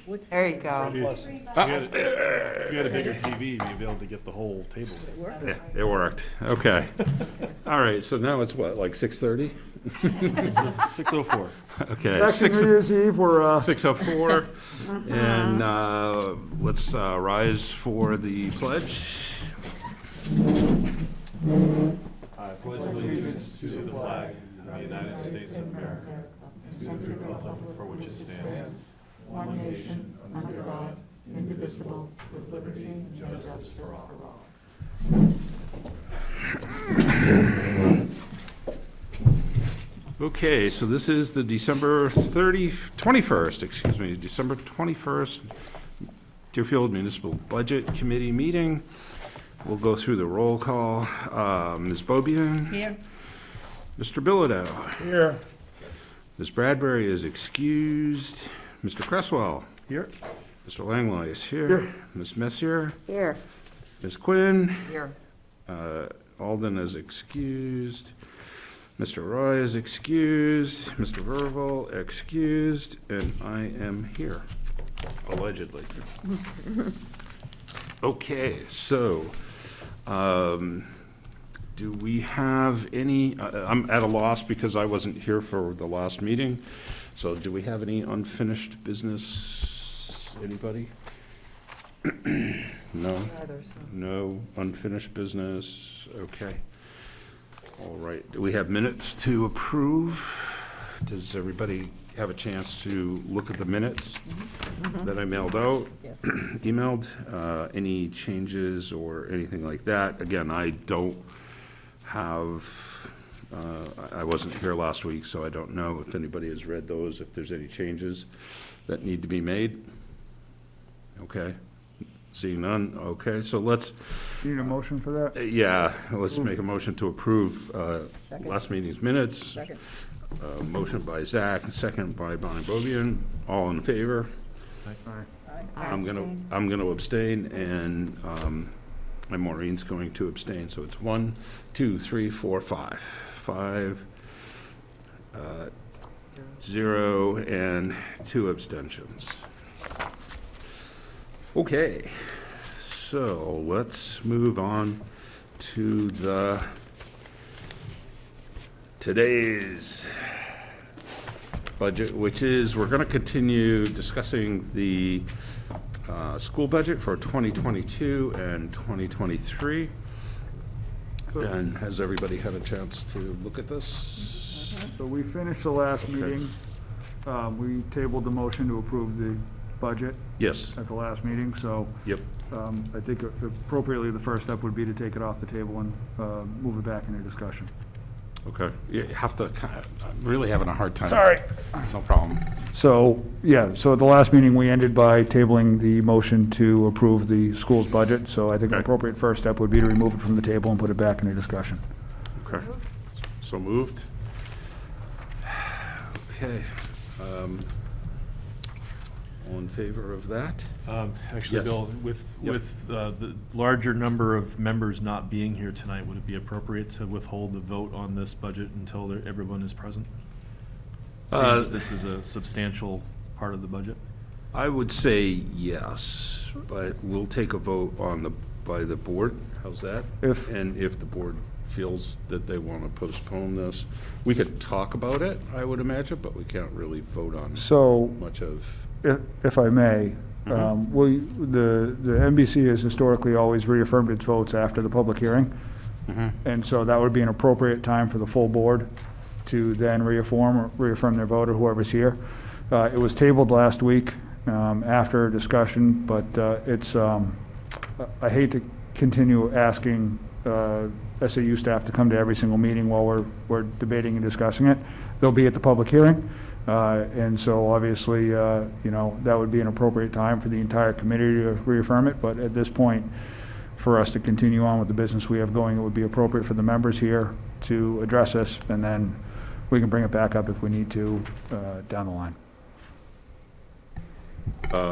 There you go. If you had a bigger TV, you'd be able to get the whole table. Yeah, it worked. Okay. All right, so now it's what, like 6:30? 6:04. Okay. Actually, New Year's Eve, we're, 6:04. And let's rise for the pledge. I pledge allegiance to the flag of the United States of America, to the republic for which it stands, one nation, under God, indivisible, with liberty and justice for all. Okay, so this is the December 21st Deerfield Municipal Budget Committee meeting. We'll go through the roll call. Ms. Bobian? Here. Mr. Bilodeau? here. Ms. Bradbury is excused. Mr. Cresswell? Here. Mr. Langlois is here. Here. Ms. Messier? Here. Ms. Quinn? Here. Alden is excused. Mr. Roy is excused. Mr. Verval excused. And I am here, allegedly. Okay, so do we have any, I'm at a loss because I wasn't here for the last meeting. So do we have any unfinished business? Anybody? No? No unfinished business? Okay. All right. Do we have minutes to approve? Does everybody have a chance to look at the minutes that I mailed out? Yes. Emailed? Any changes or anything like that? Again, I don't have, I wasn't here last week, so I don't know if anybody has read those, if there's any changes that need to be made. Okay. Seeing none, okay, so let's, You need a motion for that? yeah, let's make a motion to approve Second. last meeting's minutes. Second. Motion by Zach, second by Bonnie Bobian, all in favor. I'm gonna abstain, and Maureen's going to abstain, so it's 1, 2, 3, 4, 5. 5, 0, and 2 abstentions. Okay, so let's move on to today's budget, which is, we're going to continue discussing the school budget for 2022 and 2023. And has everybody had a chance to look at this? So we finished the last meeting. We tabled the motion to approve the budget Yes, at the last meeting, so yep. I think appropriately, the first step would be to take it off the table and move it back into discussion. Okay, you have to, I'm really having a hard time. Sorry. No problem. So, yeah, so at the last meeting, we ended by tabling the motion to approve the school's budget. So I think an Okay. appropriate first step would be to remove it from the table and put it back into discussion. Okay, so moved. Okay. All in favor of that? Actually, Yes. Bill, with the larger number of members not being here tonight, would it be appropriate to withhold the vote on this budget until everyone is present? Seeing that this is a substantial part of the budget. I would say yes, but we'll take a vote by the board. How's that? And if the board feels that they want to postpone this, we could talk about it, I would imagine, but we can't really vote on So, much of. if I may, the NBC has historically always reaffirmed its votes after the public hearing. And so that would be an appropriate time for the full board to then reaffirm their vote, or whoever's here. It was tabled last week after discussion, but I hate to continue asking SAU staff to come to every single meeting while we're debating and discussing it. They'll be at the public hearing. And so obviously, that would be an appropriate time for the entire committee to reaffirm it. But at this point, for us to continue on with the business we have going, it would be appropriate for the members here to address this, and then we can bring it back up if we need to down the line.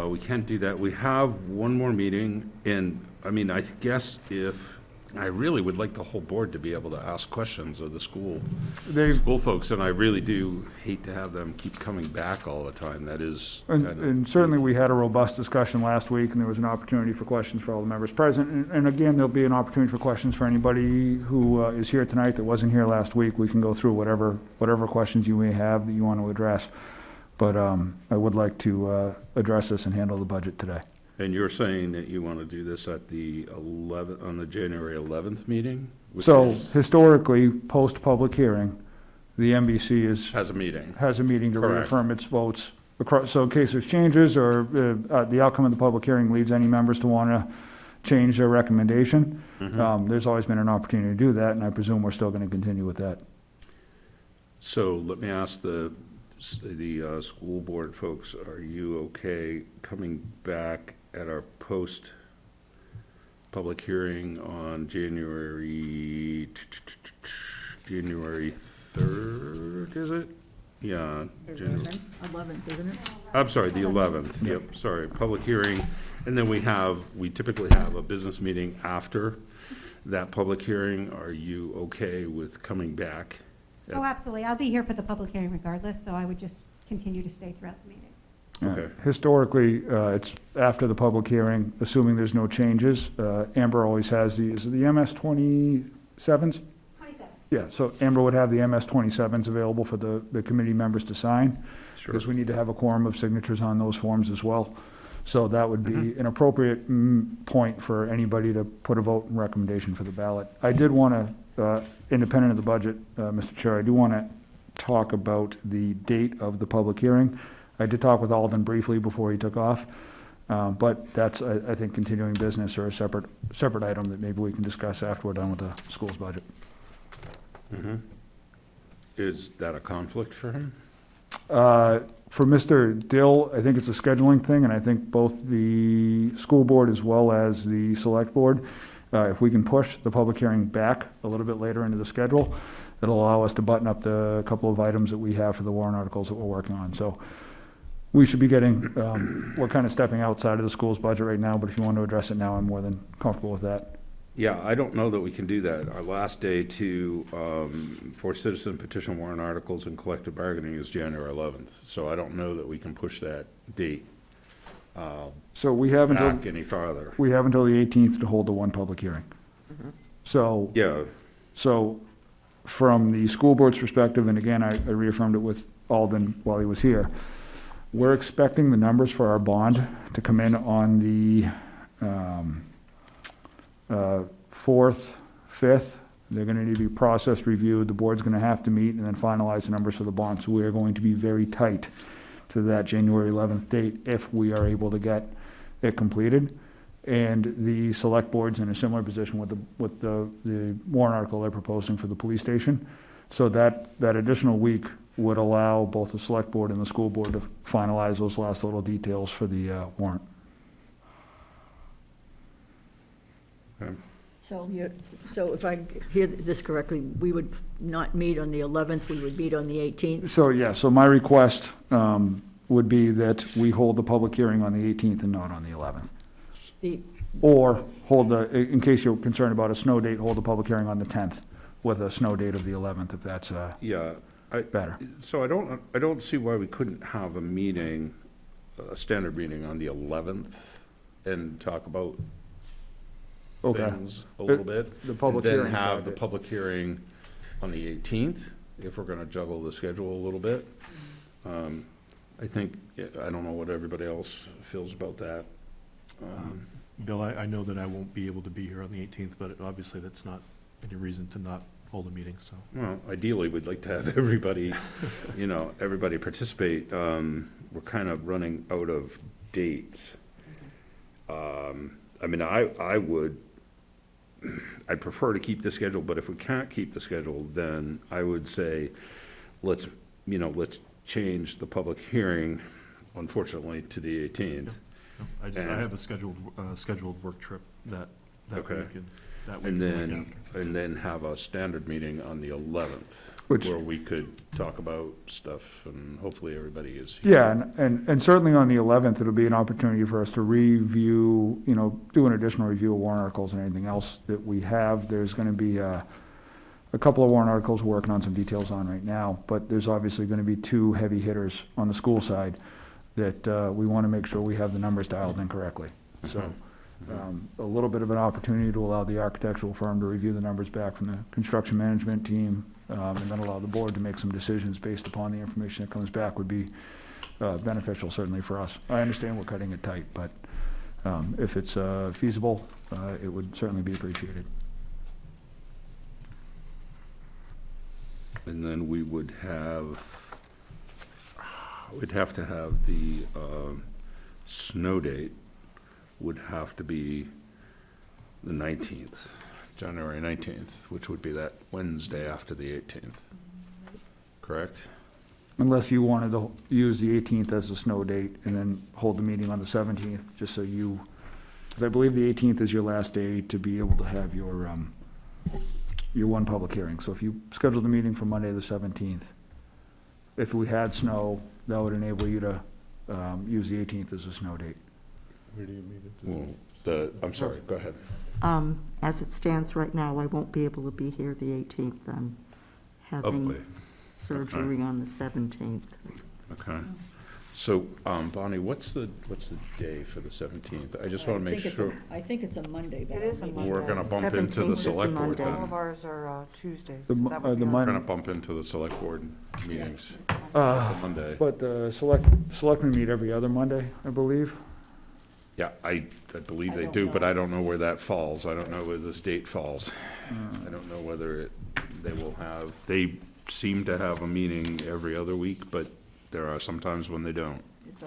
We can't do that. We have one more meeting, and, I mean, I guess if I really would like the whole board to be able to ask questions of the school They've, folks, and I really do hate to have them keep coming back all the time. That is kind of. and certainly we had a robust discussion last week, and there was an opportunity for questions for all the members present. And again, there'll be an opportunity for questions for anybody who is here tonight that wasn't here last week. We can go through whatever questions you may have that you want to address. But I would like to address this and handle the budget today. And you're saying that you want to do this at the 11th, on the January 11th meeting? which So is- historically, post-public hearing, the MBC Has a meeting. has a meeting to Correct. reaffirm its votes. So in case there's changes or the outcome of the public hearing leads any members to want to change their recommendation, there's always been an opportunity to do that, and I presume we're still going to continue with that. So let me ask the school board folks, are you okay coming back at our post-public hearing on January 3rd, is it? Yeah. January. 11th, isn't it? I'm sorry, the 11th, yep, sorry, public hearing. And then we typically have a business meeting after that public hearing. Are you okay with coming back? Oh, absolutely. I'll be here for the public hearing regardless, so I would just continue to stay throughout the meeting. Okay. Historically, it's after the public hearing, assuming there's no changes. Amber always has is it the MS 27s? 27. Yeah, so Amber would have the MS 27s available for the committee members to sign, Sure. because we need to have a quorum of signatures on those forms as well. So that would be an appropriate point for anybody to put a vote and recommendation for the ballot. I did want to, independent of the budget, Mr. Chair, I do want to talk about the date of the public hearing. I did talk with Alden briefly before he took off, but that's, I think, continuing business or a separate item that maybe we can discuss after we're done with the school's budget. Is that a conflict for him? For Mr. Dill, I think it's a scheduling thing, and I think both the school board as well as the select board, if we can push the public hearing back a little bit later into the schedule, it'll allow us to button up the couple of items that we have for the warrant articles that we're working on. So we should be getting, we're kind of stepping outside of the school's budget right now, but if you want to address it now, I'm more than comfortable with that. Yeah, I don't know that we can do that. Our last day for citizen petition warrant articles and collective bargaining is January 11th. So I don't know that we can push that date So we have back until, any farther. we have until the 18th to hold the one public hearing. So Yeah, So, from the school board's perspective, and again, I reaffirmed it with Alden while he was here, we're expecting the numbers for our bond to come in on the 4th, 5th. They're gonna need to be processed, reviewed, the board's gonna have to meet and then finalize the numbers for the bond. So we are going to be very tight to that January 11th date if we are able to get it completed. And the select board's in a similar position with the warrant article they're proposing for the police station. So that additional week would allow both the select board and the school board to finalize those last little details for the warrant. So if I hear this correctly, we would not meet on the 11th, we would meet on the 18th? So, yeah, so my request would be that we hold the public hearing on the 18th and not on the 11th. Or hold in case you're concerned about a snow date, hold the public hearing on the 10th with a snow date of the 11th, if that's yeah. better. So I don't see why we couldn't have a meeting, a standard meeting on the 11th and talk about Okay. things a little bit. The public And hearing. then have the public hearing on the 18th, if we're gonna juggle the schedule a little bit. I think, I don't know what everybody else feels about that. Bill, I know that I won't be able to be here on the 18th, but obviously that's not any reason to not hold a meeting, so. Well, ideally, we'd like to have everybody, everybody participate. We're kind of running out of dates. I mean, I'd prefer to keep the schedule, but if we can't keep the schedule, then I would say, let's change the public hearing, unfortunately, to the 18th. I have a scheduled work trip that Okay. week, and that week. And and the week then, after. and then have a standard meeting on the 11th. Which, where we could talk about stuff, and hopefully everybody is here. yeah, and certainly on the 11th, it'll be an opportunity for us to review, do an additional review of warrant articles and anything else that we have. There's going to be a couple of warrant articles we're working on some details on right now, but there's obviously going to be two heavy hitters on the school side that we want to make sure we have the numbers dialed in correctly. So a little bit of an opportunity to allow the architectural firm to review the numbers back from the construction management team, and then allow the board to make some decisions based upon the information that comes back would be beneficial certainly for us. I understand we're cutting it tight, but if it's feasible, it would certainly be appreciated. And then we'd have to have the snow date would have to be the 19th, January 19th, which would be that Wednesday after the 18th, correct? Unless you wanted to use the 18th as a snow date and then hold the meeting on the 17th, just so because I believe the 18th is your last day to be able to have your one public hearing. So if you schedule the meeting for Monday the 17th, if we had snow, that would enable you to use the 18th as a snow date. Well, I'm sorry, go ahead. As it stands right now, I won't be able to be here the 18th. I'm Hopefully, having surgery on the 17th. okay. So, Bonnie, what's the day for the 17th? I just want to make sure. I think it's a Monday. but It is a maybe- Monday. We're going to bump into 17th the is a select board Monday. All then. of ours are Tuesdays. The so Mo- that the would be We're Mon- going to bump into the select board meetings. It's Uh, a Monday. But the selectmen meet every other Monday, I believe. Yeah, I believe I they don't do, know. but I don't know where that falls. I don't know where this date falls. I don't know whether they seem to have a meeting every other week, but there are some times when they don't. It's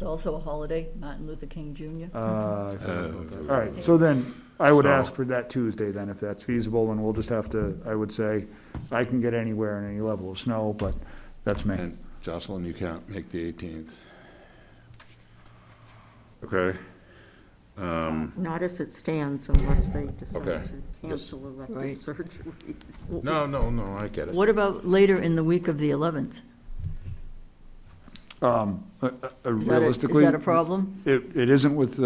also a holiday, Martin Luther King Jr. I forgot about that. All right, so then I would ask for that Tuesday then, if that's feasible, and we'll just have to, I would say, I can get anywhere in any level of snow, but that's me. And Jocelyn, you can't make the 18th. Okay. Not as it stands unless they decide Okay. to cancel elective Right. surgeries. No, I get it. What about later in the week of the 11th? Realistically. Is that a problem? It isn't with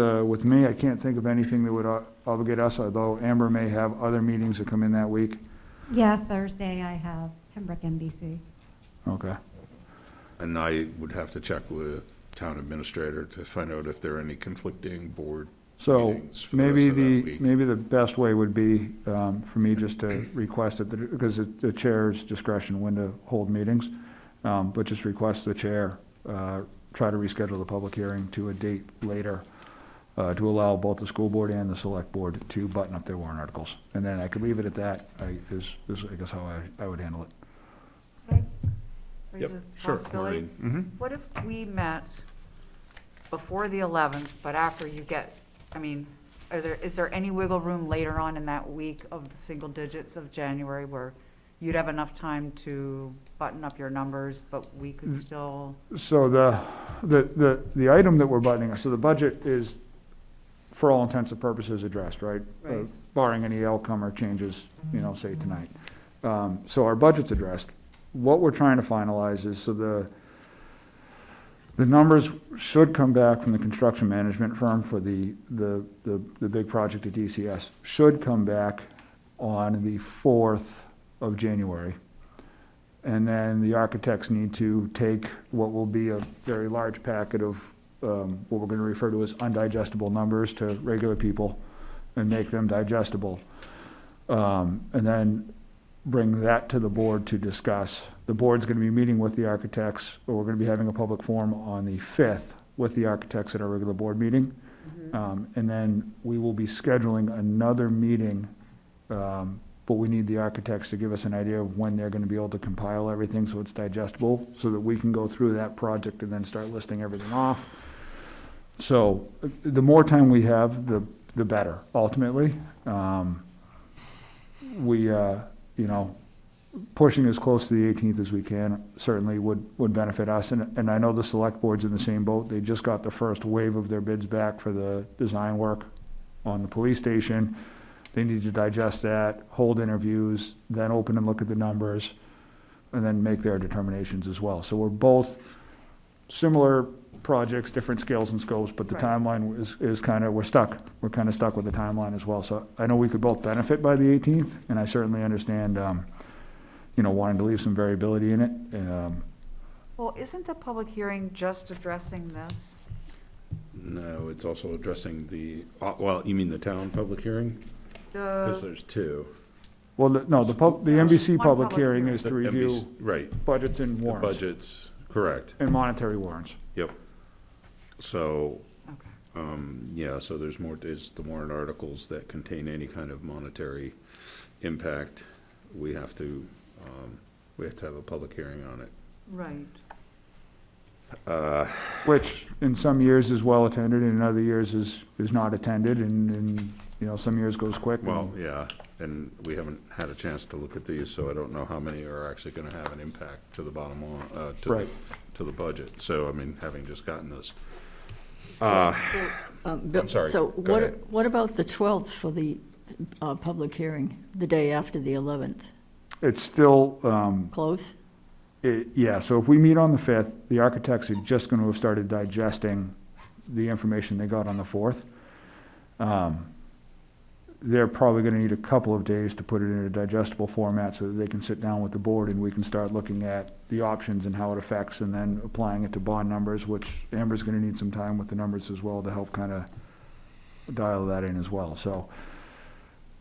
me. I can't think of anything that would obligate us, although Amber may have other meetings that come in that week. Yeah, Thursday I have Pembroke NBC. Okay. And I would have to check with town administrator to find out if there are any conflicting board So meetings for maybe rest of that week. maybe the best way would be for me just to request it, because it's the chair's discretion when to hold meetings, but just request the chair try to reschedule the public hearing to a date later to allow both the school board and the select board to button up their warrant articles. And then I could leave it at that, is I guess how I would handle it. Raise a Sure, possibility. Maureen. What if we met before the 11th, but after you get, is there any wiggle room later on in that week of the single digits of January where you'd have enough time to button up your numbers, but we could still? So the item that we're buttoning, so the budget is, for all intents and purposes, addressed, right? Right. Barring any outcome or changes, say tonight. So our budget's addressed. What we're trying to finalize is, so the numbers should come back from the construction management firm for the big project at DCS, should come back on the 4th of January. And then the architects need to take what will be a very large packet of what we're going to refer to as undigestible numbers to regular people and make them digestible. And then bring that to the board to discuss. The board's going to be meeting with the architects, or we're going to be having a public forum on the 5th with the architects at our regular board meeting. And then we will be scheduling another meeting, but we need the architects to give us an idea of when they're going to be able to compile everything so it's digestible, so that we can go through that project and then start listing everything off. So the more time we have, the better, ultimately. Pushing as close to the 18th as we can certainly would benefit us. And I know the select board's in the same boat. They just got the first wave of their bids back for the design work on the police station. They need to digest that, hold interviews, then open and look at the numbers, and then make their determinations as well. So we're both similar projects, different scales and scopes, but the Right. timeline is kind of, we're stuck. We're kind of stuck with the timeline as well. So I know we could both benefit by the 18th, and I certainly understand, wanting to leave some variability in it. Well, isn't the public hearing just addressing this? No, it's also addressing well, you mean the town public hearing? Because The, there's two. Well, the NBC One public public hearing hearing. is to The review NBC Right, budgets and the warrants, budgets, correct, and monetary warrants. yep. So, okay. so there's the warrant articles that contain any kind of monetary impact. We have to have a public hearing on it. Right. Which in some years is well attended, and in other years is not attended, and some years goes quick. and- Well, yeah, and we haven't had a chance to look at these, so I don't know how many are actually gonna have an impact to the bottom line, Right. to the budget. So, I mean, having just gotten this. Bill, I'm sorry. So Go ahead. what about the 12th for the public hearing, the day after the 11th? It's still, Close? yeah, so if we meet on the 5th, the architects are just going to have started digesting the information they got on the 4th. They're probably going to need a couple of days to put it in a digestible format so that they can sit down with the board and we can start looking at the options and how it affects, and then applying it to bond numbers, which Amber's going to need some time with the numbers as well to help kind of dial that in as well. So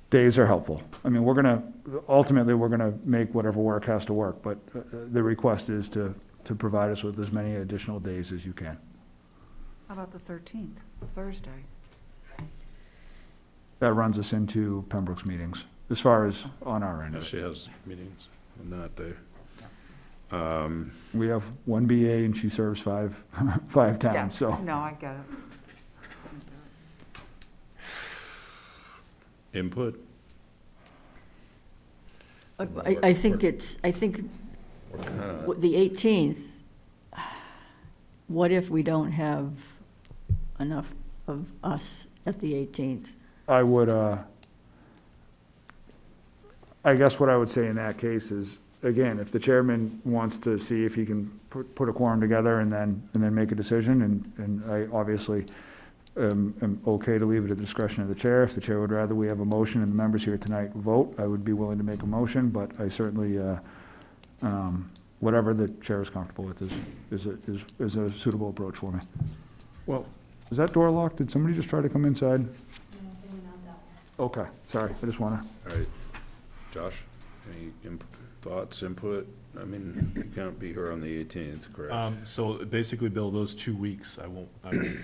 days are helpful. I mean, ultimately, we're going to make whatever work has to work, but the request is to provide us with as many additional days as you can. How about the 13th, Thursday? That runs us into Pembroke's meetings, as far as on our end. Yeah, she has meetings on that day. We have one BA and she serves five Yeah, towns, so. no, I get it. Input? I think We're kinda, the 18th, what if we don't have enough of us at the 18th? I would, I guess what I would say in that case is, again, if the chairman wants to see if he can put a quorum together and then make a decision, and I obviously am okay to leave it at the discretion of the chair. If the chair would rather we have a motion and the members here tonight vote, I would be willing to make a motion, but I certainly, whatever the chair is comfortable with is a suitable approach for me. well, Is that door locked? Did somebody just try to come inside? Okay, sorry, I just wanna, all right. Josh, any thoughts, input? I mean, you can't be here on the 18th, correct? So basically, Bill, those 2 weeks, I won't,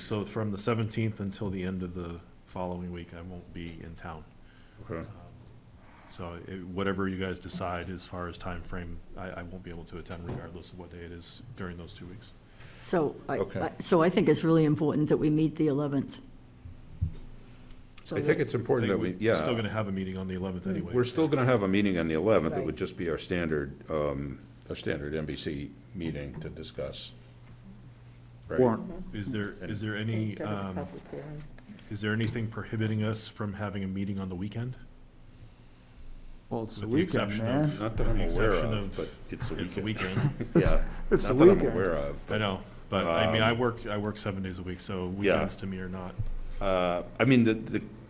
so from the 17th until the end of the following week, I won't be in town. Okay. So whatever you guys decide as far as time frame, I won't be able to attend regardless of what day it is during those 2 weeks. So Okay. so I think it's really important that we meet the 11th. So I think it's important that we, Still yeah, gonna have a meeting on the 11th anyway. we're still gonna have a meeting on the 11th. It Right. would just be our standard NBC meeting to discuss. Right? warrant. Is there any, is there anything prohibiting us from having a meeting on the weekend? Well, it's the With the weekend, exception man. of- Not that I'm The aware exception of, of but it's a weekend. It's a weekend. Yeah, It's the not that I'm weekend. aware of. I know, but I mean, I work 7 days a week, so weekends to me are not. I mean,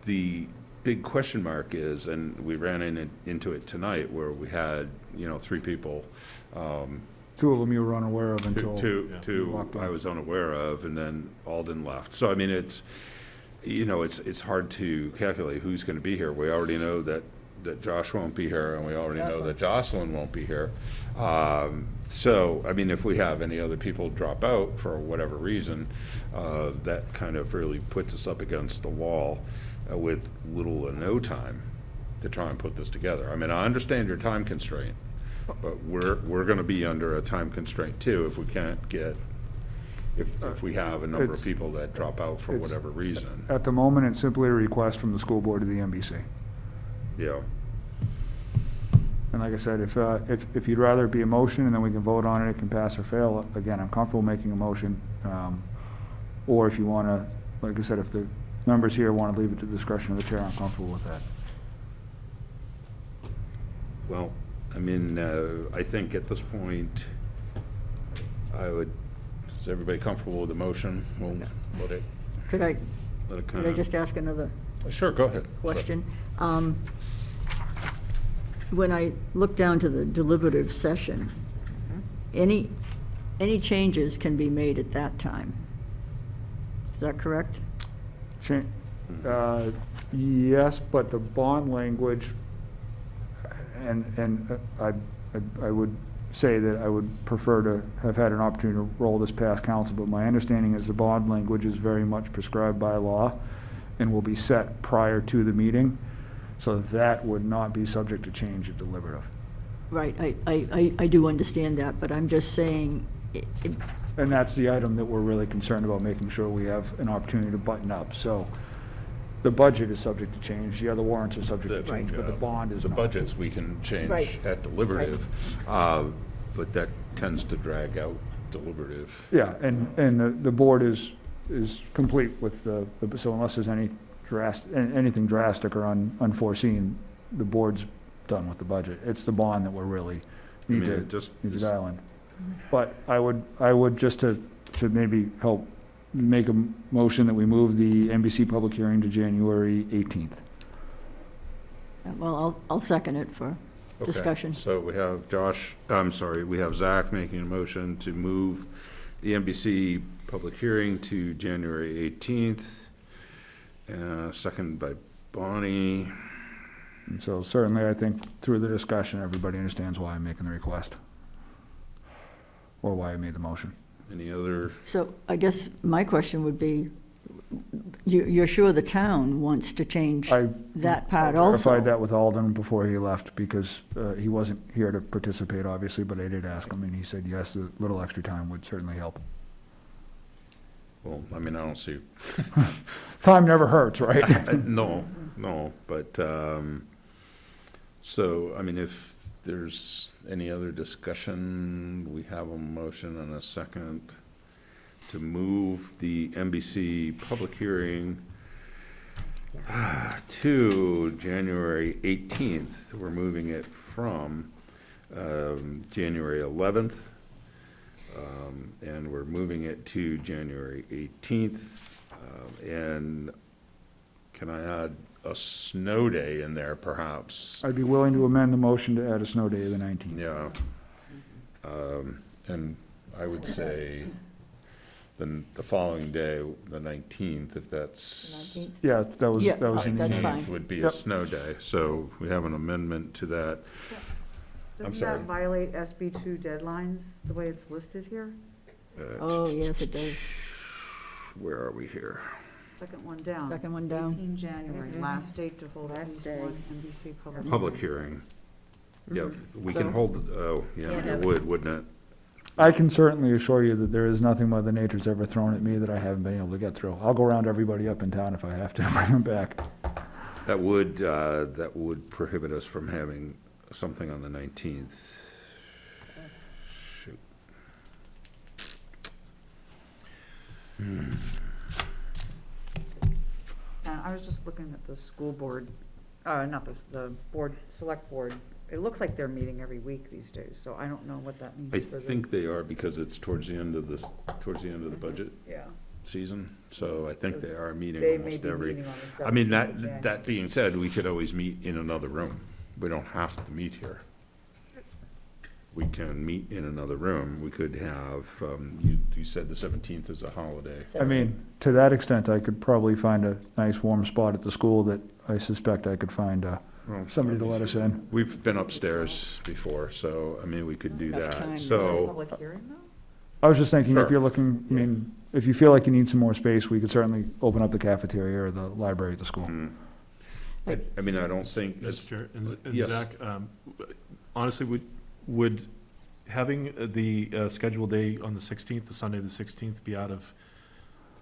the big question mark is, and we ran into it tonight, where we had, 3 people. Two of them you were unaware of until. Yeah. Two walked I on. was unaware of, and then Alden left. So, I mean, it's hard to calculate who's gonna be here. We already know that Josh won't be here, and we already know that Jocelyn won't be here. So, I mean, if we have any other people drop out for whatever reason, that kind of really puts us up against the wall with little or no time to try and put this together. I mean, I understand your time constraint, but we're gonna be under a time constraint too if we can't get, if we have a number of It's- people that drop out for it's- whatever reason. At the moment, it's simply a request from the school board to the NBC. Yeah, And like I said, if you'd rather it be a motion and then we can vote on it, it can pass or fail, again, I'm comfortable making a motion. Or if you want to, like I said, if the members here want to leave it to the discretion of the chair, I'm comfortable with that. Well, I mean, I think at this point, is everybody comfortable with the motion? We'll let it Could I kind Could I of. just ask another Sure, go ahead. question? When I look down to the deliberative session, any changes can be made at that time. Is that correct? Cha- Yes, but the bond language, and I would say that I would prefer to have had an opportunity to roll this past council, but my understanding is the bond language is very much prescribed by law and will be set prior to the meeting, so that would not be subject to change at deliberative. Right, I do understand that, but I'm just saying, And that's the item that we're really concerned about, making sure we have an opportunity to button up. So the budget is subject to change, the other warrants are subject to change, but the bond is The not. budgets we can change Right. at deliberative, but that tends to drag out deliberative. Yeah, and the board is complete with so unless there's anything drastic or unforeseen, the board's done with the budget. It's the bond that we're really need I mean, to it just- need to dial in. But I would just to maybe help make a motion that we move the NBC public hearing to January 18th. well, I'll second it for Okay, discussion. So we have we have Zach making a motion to move the NBC public hearing to January 18th, second by Bonnie. And so certainly, I think through the discussion, everybody understands why I'm making the request, or why I made the motion. Any other, So I guess my question would be, you're sure the town wants to change I that part also? verified that with Alden before he left, because he wasn't here to participate, obviously, but I did ask him, and he said, yes, a little extra time would certainly help. well, I mean, I don't see, Time never hurts, right? no, but, so, I mean, if there's any other discussion, we have a motion and a second to move the NBC public hearing to January 18th. We're moving it from January 11th, and we're moving it to January 18th. And can I add a snow day in there, perhaps? I'd be willing to amend the motion to add a snow day of the 19th. Yeah. And I would say then the following day, the 19th, if that's. 19th? Yeah, that was Yeah, in the that's meeting. fine. Would be a Yep. snow day, so we have an amendment to that. I'm Doesn't sorry. that violate SB2 deadlines, the way it's listed here? Oh, yes, it does. Where are we here? Second one down. Second one down. 18 January, last date to hold at least one NBC public. Public hearing. Yeah, we So- can hold, yeah, Can't it have- would, wouldn't it? I can certainly assure you that there is nothing Mother Nature's ever thrown at me that I haven't been able to get through. I'll go around everybody up in town if I have to, bring them back. That would prohibit us from having something on the 19th. Shoot. And I was just looking at the school board, not the board, select board. It looks like they're meeting every week these days, so I don't know what that means I for the. think they are because it's towards the end of the budget Yeah. season, so I think they are meeting They may almost be every. meeting on the 17th I mean, of that January. being said, we could always meet in another room. We don't have to meet here. We can meet in another room. We could have, you said the 17th is a holiday. I mean, to that extent, I could probably find a nice warm spot at the school that I suspect I could find Well, somebody to let us in. We've been upstairs before, so, I mean, we could do Enough time that. to So, Public hearing though? I was just thinking, if Sure. you're looking, I mean, if you feel like you need some more space, we could certainly open up the cafeteria or the library at the school. I mean, I don't think, Mr. Chair, and Yes. Zach, honestly, would having the scheduled day on the 16th, the Sunday the 16th, be out of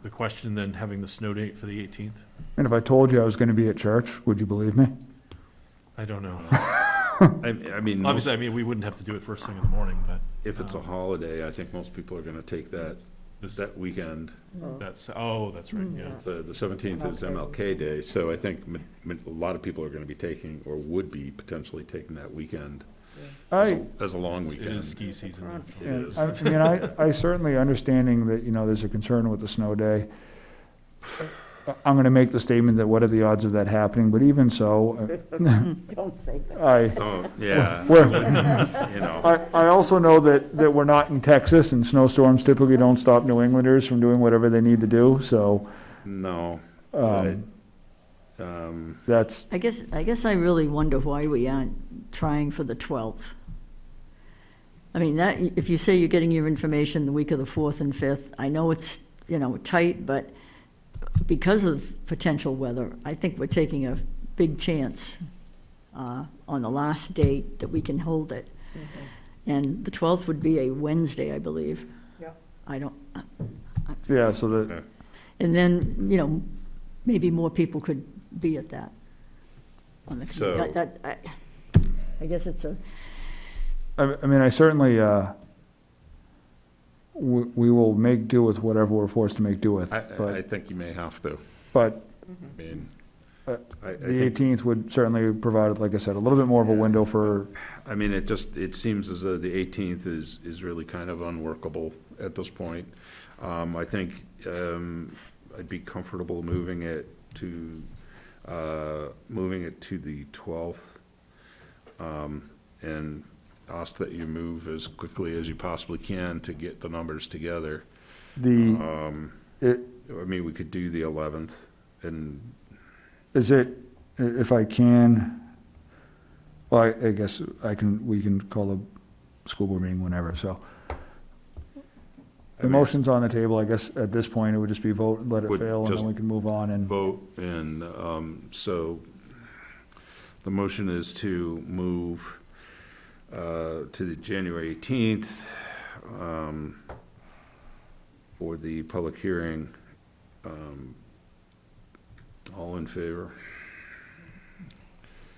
the question than having the snow date for the 18th? And if I told you I was gonna be at church, would you believe me? I don't know. I mean, Obviously, I mean, we wouldn't have to do it first thing in the morning, but. if it's a holiday, I think most people are gonna take that This- that weekend. That's right, yeah. So the 17th is MLK Day, so I think a lot of people are going to be taking, or would be potentially taking that weekend as a long It weekend. is ski season. It And is. I mean, I certainly understanding that, there's a concern with the snow day. I'm gonna make the statement that what are the odds of that happening, but even so, Don't say that. Oh, yeah. We're- You know, I also know that we're not in Texas and snowstorms typically don't stop New Englanders from doing whatever they need to do, so, no. but, that's, I guess I really wonder why we aren't trying for the 12th. I mean, that, if you say you're getting your information the week of the 4th and 5th, I know it's, tight, but because of potential weather, I think we're taking a big chance on the last date that we can hold it. And the 12th would be a Wednesday, I believe. Yeah. I don't, yeah, so that, and then, maybe more people could be at that. On the So- committee. I guess it's a, I mean, I certainly, we will make do with whatever we're forced to make do with, I but, think you may have to. but I mean, Uh, I the think, 18th would certainly provide, like I said, a little bit more of a window for, I mean, it seems as though the 18th is really kind of unworkable at this point. I think I'd be comfortable moving it to the 12th. And ask that you move as quickly as you possibly can to get the numbers together. it, I mean, we could do the 11th, and is it, if I can, well, I guess we can call the school board meeting whenever, so. The mean, motion's on the table, I guess, at this point, it would just be vote, and let it Would fail, and just then we can move on and. vote, and so the motion is to move to the January 18th for the public hearing. All in favor?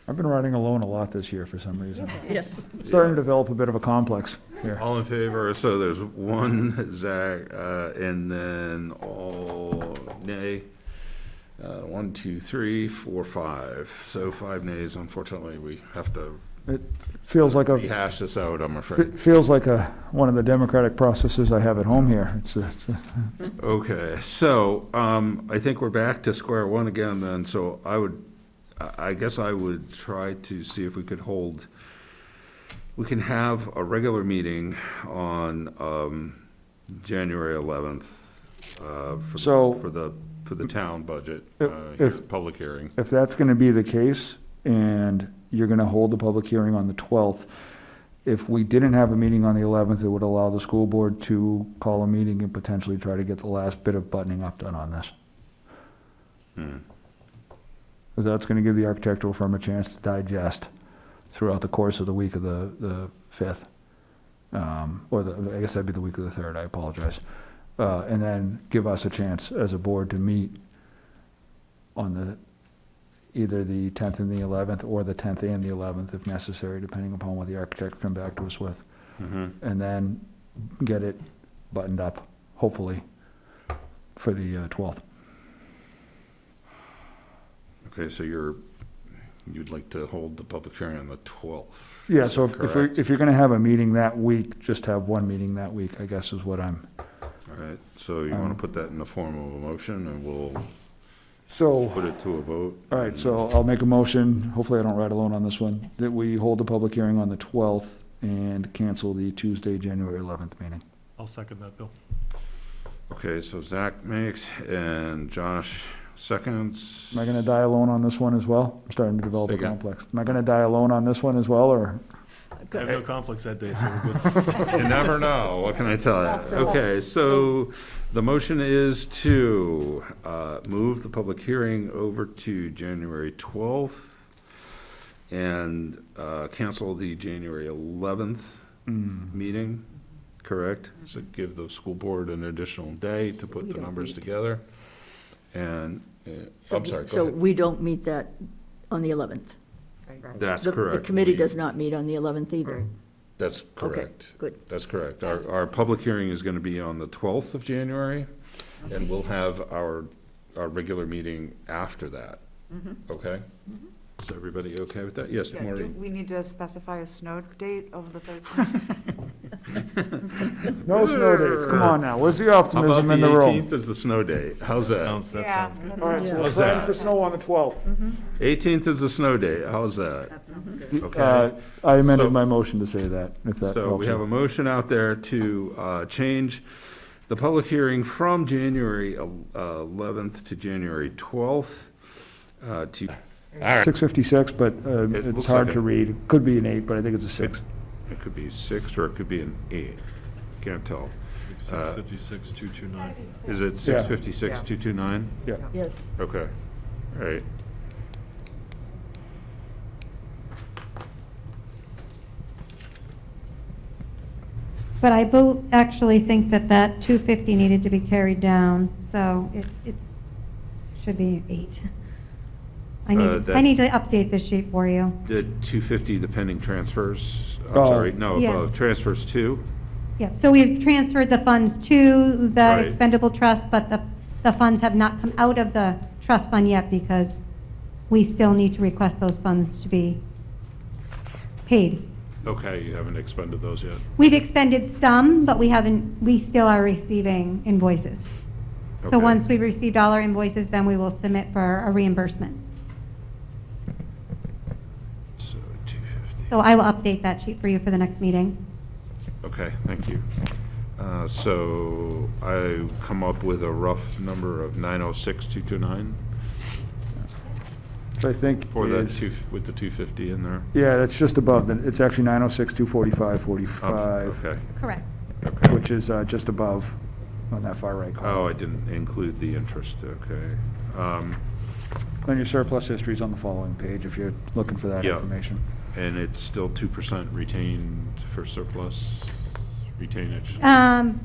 I've been riding alone a lot this year for some reason. yes. Starting to develop a bit of a complex here. All in favor, so there's one, Zach, and then all nay. 1, 2, 3, 4, 5. So 5 nays, unfortunately, we have to Feels like a, rehash this out, I'm afraid. it feels like one of the democratic processes I have at home here. Okay, so, I think we're back to square one again then, so I guess I would try to see if we could we can have a regular meeting on, January 11th, So- for the town budget, If- public hearing. If that's gonna be the case, and you're gonna hold the public hearing on the 12th, if we didn't have a meeting on the 11th, it would allow the school board to call a meeting and potentially try to get the last bit of buttoning up done on this. Because that's gonna give the architectural firm a chance to digest throughout the course of the week of the 5th. I guess that'd be the week of the 3rd, I apologize. And then give us a chance as a board to meet on either the 10th and the 11th, or the 10th and the 11th if necessary, depending upon what the architects come back to us with. And then get it buttoned up, hopefully, for the 12th. Okay, so you'd like to hold the public hearing on the 12th? Yeah, Is so that if correct? you're gonna have a meeting that week, just have one meeting that week, I guess is what I'm. All right, so you want to put that in the form of a motion, and we'll So, put it to a vote? all right, so I'll make a motion, hopefully I don't ride alone on this one, that we hold the public hearing on the 12th and cancel the Tuesday, January 11th meeting. I'll second that, Bill. Okay, so Zach makes, and Josh seconds. Am I gonna die alone on this one as well? I'm starting to develop Say a again? complex. Am I gonna die alone on this one as well, or? I have no conflicts that day, so we're good. You never know, what can I tell you? So- Okay, so the motion is to move the public hearing over to January 12th and cancel the January 11th meeting, correct? So give the school board an additional day to put We the don't numbers meet. together. And, So- I'm sorry, go So ahead. we don't meet that on the 11th. That's The correct. committee We- does not meet on the 11th either. That's correct. good. That's correct. Our public hearing is going to be on the 12th of January, and we'll have our regular meeting after that. Okay? Is everybody okay with that? Yes, Yeah, do Maureen? we need to specify a snow date of the 13th? No snow dates, come on now, where's the How about optimism the in the room? 18th is the snow date? How's that? That Yeah, sounds good. that All right, sounds so good. we're How's planning that? for snow on the 12th. 18th is the snow day. How's that? That sounds good. Okay. I amended So- my motion to say that, if that So helps we have you. a motion out there to change the public hearing from January 11th to January 12th to, 6:56, but It it's looks hard like to a- read. Could be an 8, but I think it's a 6. it could be 6 or it could be an 8. Can't tell. 656, 229. Is it 656, 229? Yeah. Yes. Okay, all right. But I actually think that that 250 needed to be carried down, so should be 8. I that- need to update this sheet for you. The 250, the pending transfers, I'm Oh. sorry, no, Yeah. transfers to? Yeah, so we've transferred the funds to the Right. expendable trust, but the funds have not come out of the trust fund yet because we still need to request those funds to be paid. Okay, you haven't expended those yet? We've expended some, but we still are receiving invoices. So Okay. once we've received all our invoices, then we will submit for a reimbursement. So 250. So I will update that sheet for you for the next meeting. Okay, thank you. So I come up with a rough number of 906,229 So I think for the is, with the 250 in there? yeah, that's just above, it's actually 906, 245, 45, Okay, Correct. okay. which is just above on that far right column. Oh, I didn't include the interest, okay. And your surplus history is on the following page if you're looking for that Yeah. information. And it's still 2% retained for surplus retainage?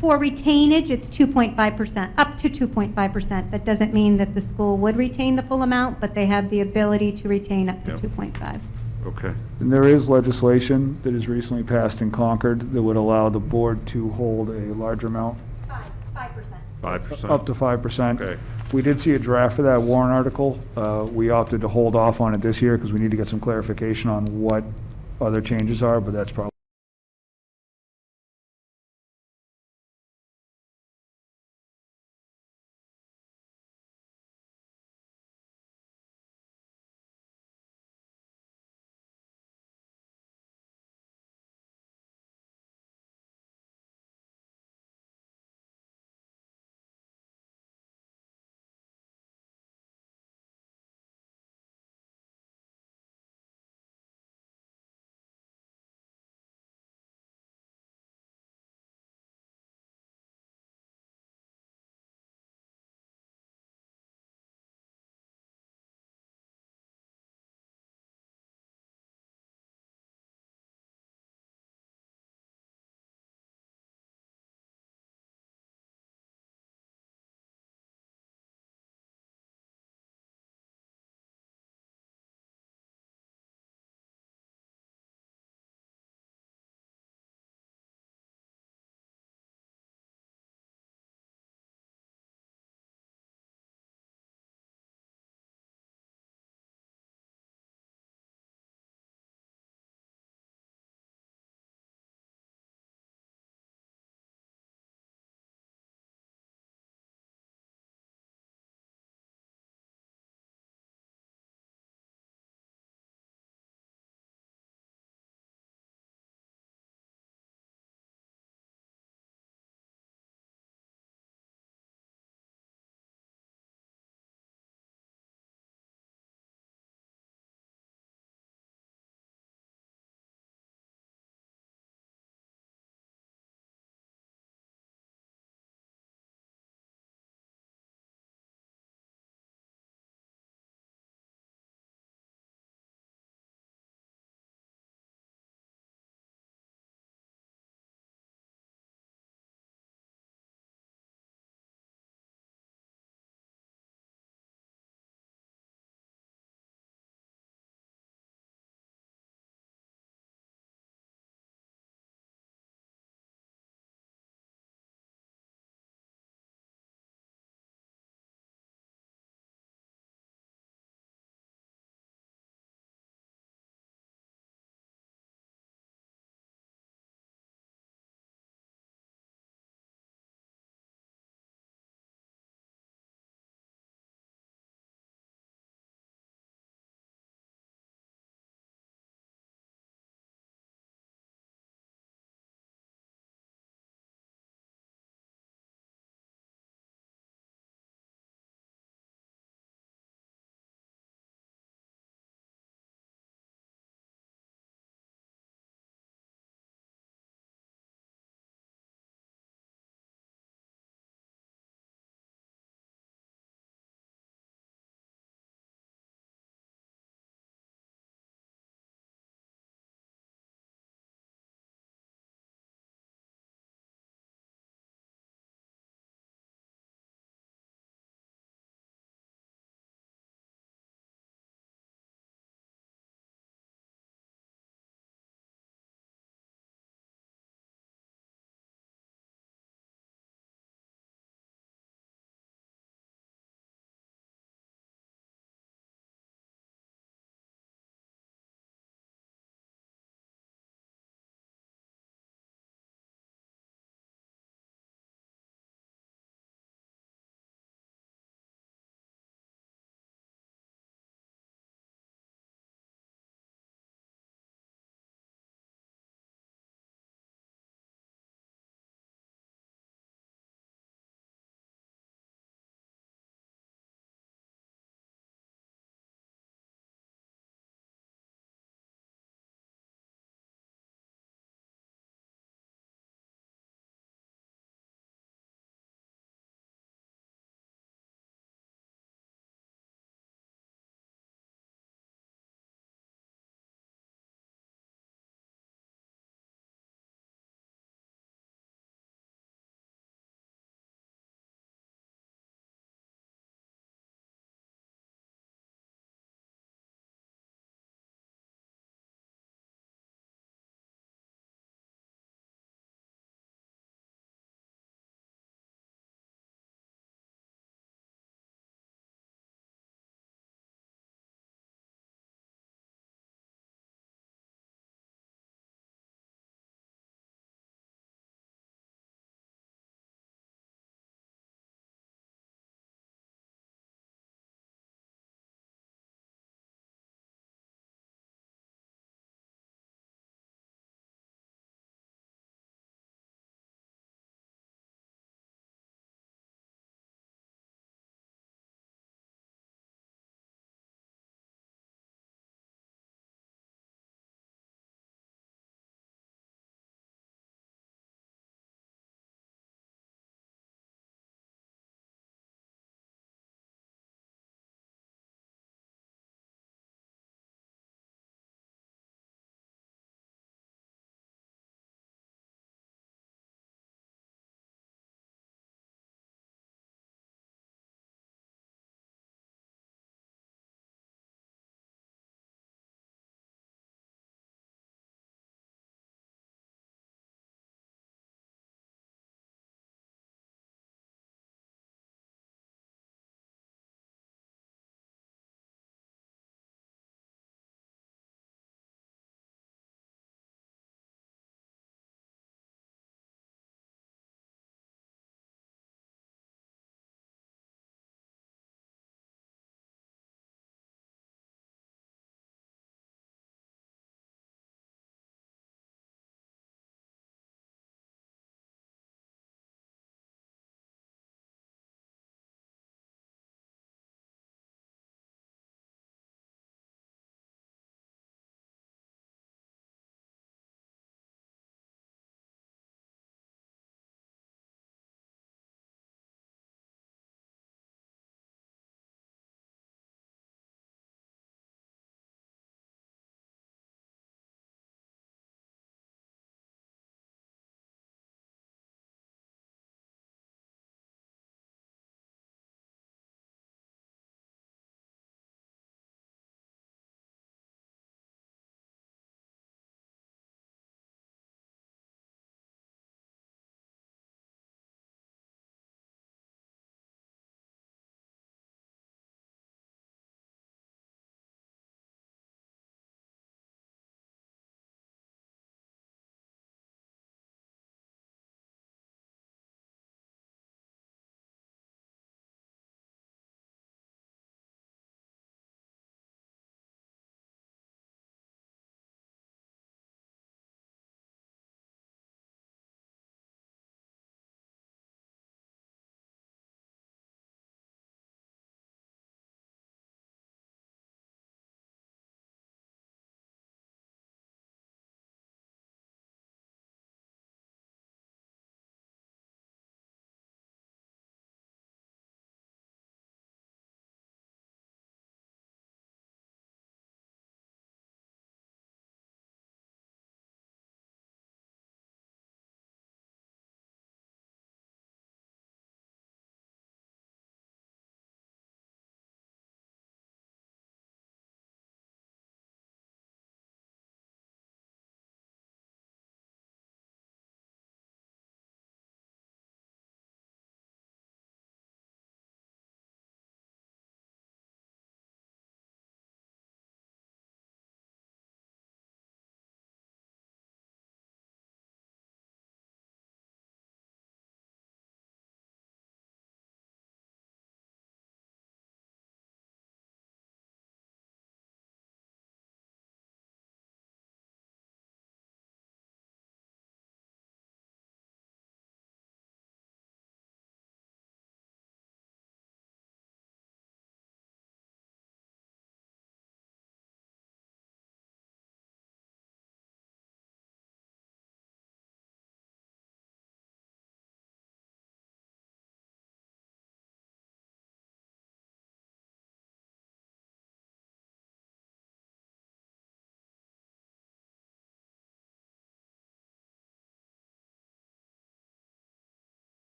For retainage, it's 2.5%, up to 2.5%. That doesn't mean that the school would retain the full amount, but they have the ability to retain up to Yep. 2.5. Okay, And there is legislation that has recently passed in Concord that would allow the board to hold a larger amount, 5%. 5%? up to 5%. Okay, We did see a draft for that warrant article. We opted to hold off on it this year because we need to get some clarification on what other changes are, but that's probably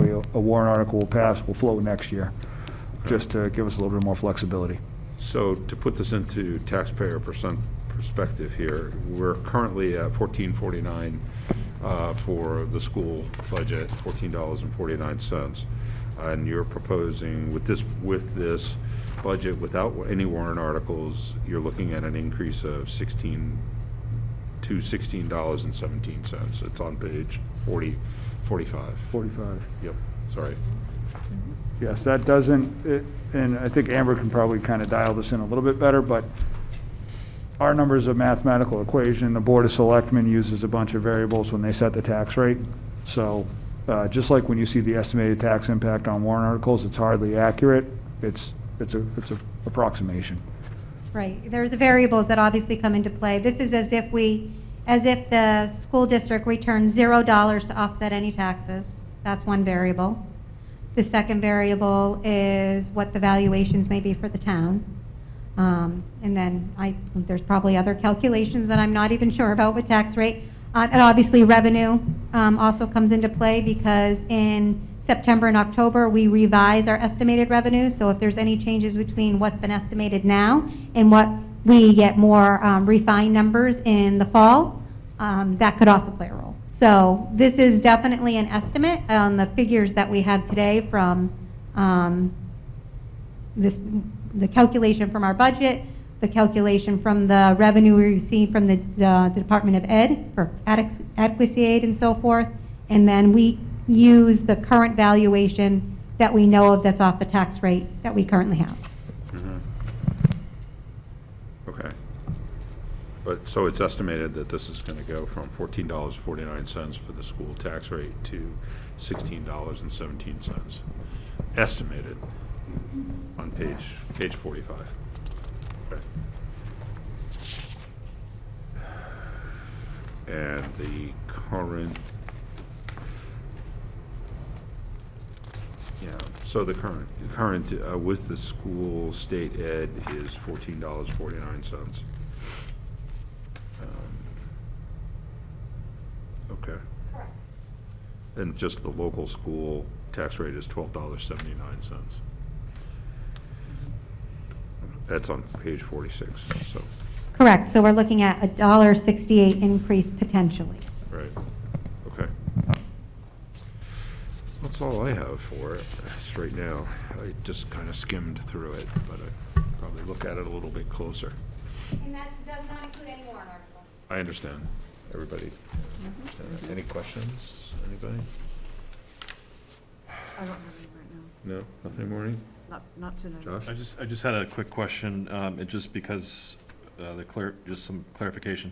a warrant article will pass, will float next year, just to give us a little bit more flexibility. So to put this into taxpayer perspective here, we're currently at $14.49 for the school budget, $14.49. And you're proposing with this budget, without any warrant articles, you're looking at an increase of $16.17. It's on page 45. 45. Yep, sorry. Yes, that doesn't, and I think Amber can probably kind of dial this in a little bit better, but our number is a mathematical equation. The Board of Selectmen uses a bunch of variables when they set the tax rate. So just like when you see the estimated tax impact on warrant articles, it's hardly accurate. It's a approximation. Right, there's variables that obviously come into play. This is as if the school district returns $0 to offset any taxes. That's one variable. The second variable is what the valuations may be for the town. And then there's probably other calculations that I'm not even sure about with tax rate. And obviously revenue also comes into play because in September and October, we revise our estimated revenue. So if there's any changes between what's been estimated now and what we get more refined numbers in the fall, that could also play a role. So this is definitely an estimate on the figures that we have today from the calculation from our budget, the calculation from the revenue we receive from the Department of Ed for adequacy aid and so forth, and then we use the current valuation that we know of that's off the tax rate that we currently have. Okay. But, so it's estimated that this is going to go from $14.49 for the school tax rate to $16.17, estimated on page 45. Okay. And the current, yeah, so the current with the school state ed is $14.49. Okay. And just the local school tax rate is $12.79. That's on page 46, so, Correct, so we're looking at a $1.68 increase potentially. right, okay. That's all I have for it right now. I just kind of skimmed through it, but I probably look at it a little bit closer. And that does not include any warrant articles. I understand, everybody. Any questions, anybody? I don't have any right now. No, nothing, Maureen? Not tonight. Josh? I just had a quick question, it just because, just some clarification.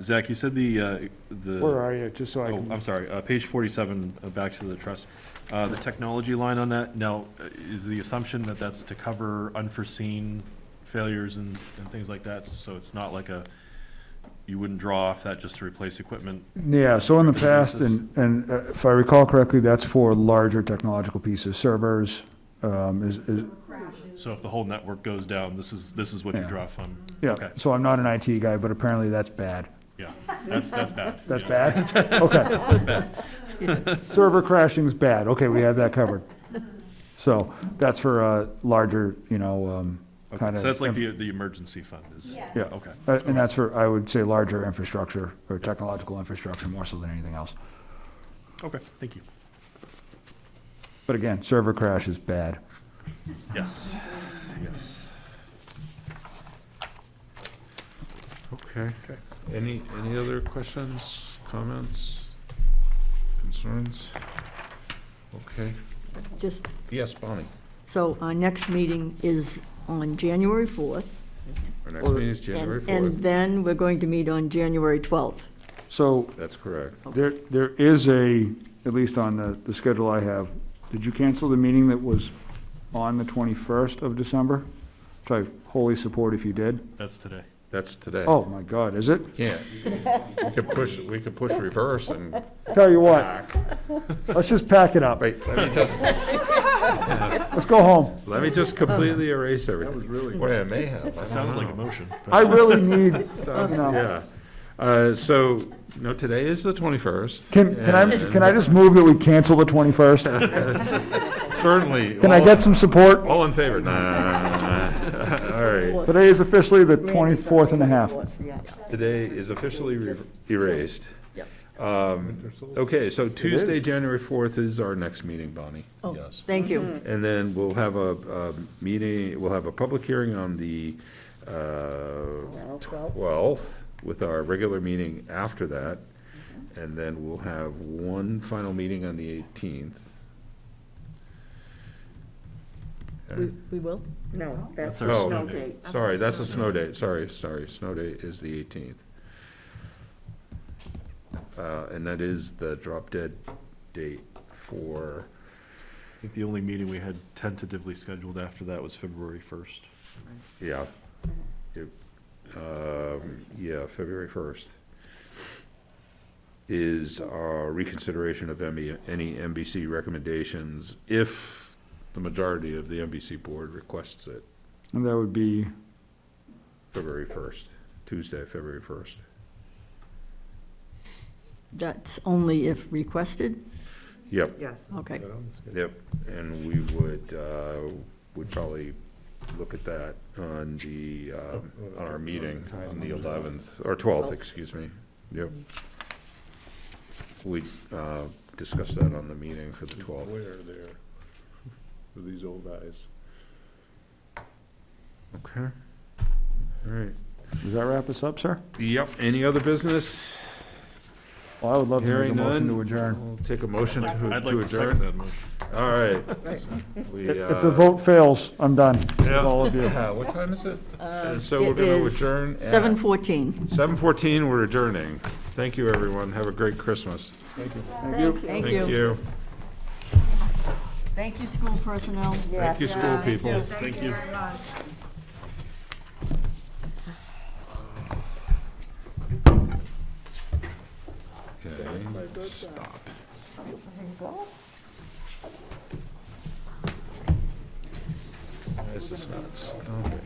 Zach, you said the. Where are you, just so I Oh, can. I'm sorry, page 47, back to the trust. The technology line on that, now, is the assumption that that's to cover unforeseen failures and things like that? So it's not like you wouldn't draw off that just to replace equipment? Yeah, so in the past, basis. and if I recall correctly, that's for larger technological pieces, servers, is, So if the whole network goes down, this is what you Yeah. draw from? yeah, Okay, so I'm not an IT guy, but apparently that's bad. yeah, that's bad. That's Yeah. bad? Okay. That's bad. Server crashing's bad, okay, we have that covered. So, that's for, larger, Okay, kind of. so that's like the emergency fund is? Yeah. Yeah. Okay. And that's for, I would say, larger infrastructure, or technological infrastructure, more so than anything else. Okay, thank you. But again, server crash is bad. Yes, yes. Okay. Any other questions, comments, concerns? Okay. Just, Yes, Bonnie. so our next meeting is on January 4th. Our next meeting is January And 4th. then we're going to meet on January 12th. So, That's correct. there is at least on the schedule I have, did you cancel the meeting that was on the 21st of December? Which I wholly support if you did. That's today. That's today. Oh, my God, is it? Yeah. We could push reverse and Tell you what, back. let's just pack it up. Wait, let me just, Let's go home. let me just completely erase everything. That was really. Boy, I may have. I don't Sounded like a know. motion. I really need, Sounds- you know. Yeah. So, no, today is the 21st. Can I just move that we cancel the 21st? Certainly. Can I get some support? All in favor? Nah. All right. Today is officially the 24th and a half. Today is officially erased. Yep. Okay, so Tuesday, January 4th is our next meeting, Bonnie. Oh, Yes. thank you. And then we'll have a meeting, we'll have a public hearing on the 12th with our regular meeting after that. And then we'll have one final meeting on the 18th. We will? No, that's our the Oh, snow date. Sorry, that's the snow date, sorry, snow date is the 18th. And that is the drop dead date for, I think the only meeting we had tentatively scheduled after that was February 1st. yeah. Yeah, February 1st is our reconsideration of any NBC recommendations if the majority of the NBC board requests it. And that would be, February 1st, Tuesday, February 1st. That's only if requested? Yep, Yes. Okay. yep, and we would probably look at that on the, on our meeting on the 11th, or 12th, excuse me, yep. We discussed that on the meeting for the 12th. Where there, for these old guys. Okay, all right. does that wrap us up, sir? Yep, any other business? Well, I would love to make a Hearing motion none. to adjourn. We'll take a motion to I'd like to adjourn. second that motion. All right. We, If the vote fails, I'm done with yeah. all of you. Yeah, what time is it? And so we're It gonna is adjourn at 7:14. 7:14, we're adjourning. Thank you, everyone. Have a great Christmas. Thank you. Thank you. Thank you, school personnel. Thank you, school people. Thank you. Okay, stop. This is not stopping.